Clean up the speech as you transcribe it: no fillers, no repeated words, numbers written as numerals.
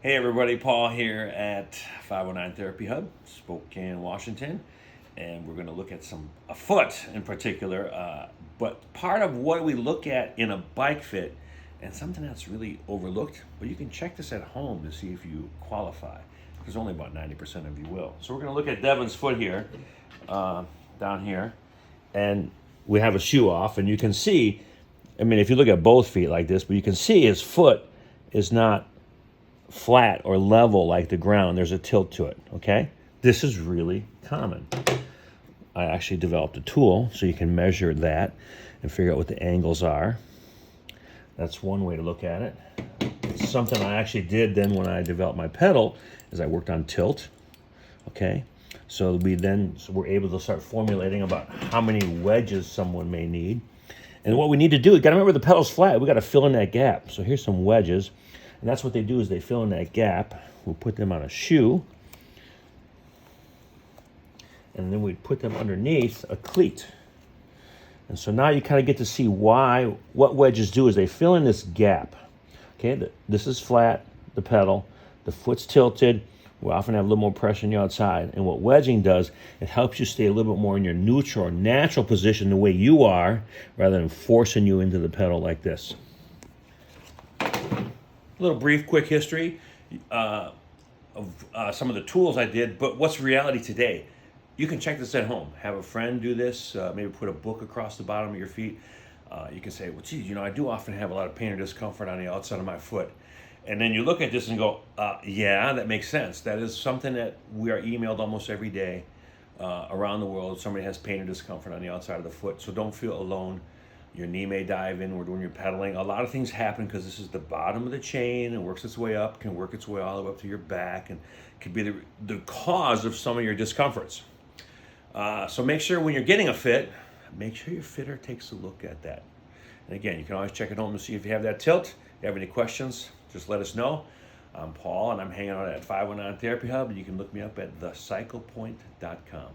Hey everybody, Paul here at 509 Therapy Hub, Spokane, Washington, and we're going to look at a foot in particular. But part of what we look at in a bike fit, and something that's really overlooked, but you can check this at home to see if you qualify, because only about 90% of you will. So we're going to look at Devin's foot here, down here, and we have a shoe off, and you can see. I mean, if you look at both feet like this, but you can see his foot is not flat or level like the ground. There's a tilt to it, okay? This is really common. I actually developed a tool so you can measure that and figure out what the angles are. That's one way to look at it. It's something I actually did then when I developed my pedal is I worked on tilt, okay? So we're able to start formulating about how many wedges someone may need. And what we need to do, you got to remember the pedal's flat. We got to fill in that gap. So here's some wedges. And that's what they do is they fill in that gap. We'll put them on a shoe. And then we put them underneath a cleat. And so now you kind of get to see what wedges do is they fill in this gap. Okay, this is flat, the pedal. The foot's tilted. We often have a little more pressure on the outside. And what wedging does, it helps you stay a little bit more in your neutral or natural position the way you are, rather than forcing you into the pedal like this. A little brief, quick history of some of the tools I did, but what's reality today? You can check this at home. Have a friend do this, maybe put a book across the bottom of your feet. You can say, well, geez, I do often have a lot of pain or discomfort on the outside of my foot. And then you look at this and go, yeah, that makes sense. That is something that we are emailed almost every day around the world. Somebody has pain or discomfort on the outside of the foot, so don't feel alone. Your knee may dive inward when you're pedaling. A lot of things happen because this is the bottom of the chain and works its way up, can work its way all the way up to your back, and could be the cause of some of your discomforts. So make sure when you're getting a fit, make sure your fitter takes a look at that. And again, you can always check at home to see if you have that tilt. If you have any questions, just let us know. I'm Paul, and I'm hanging out at 519 Therapy Hub, and you can look me up at thecyclepoint.com.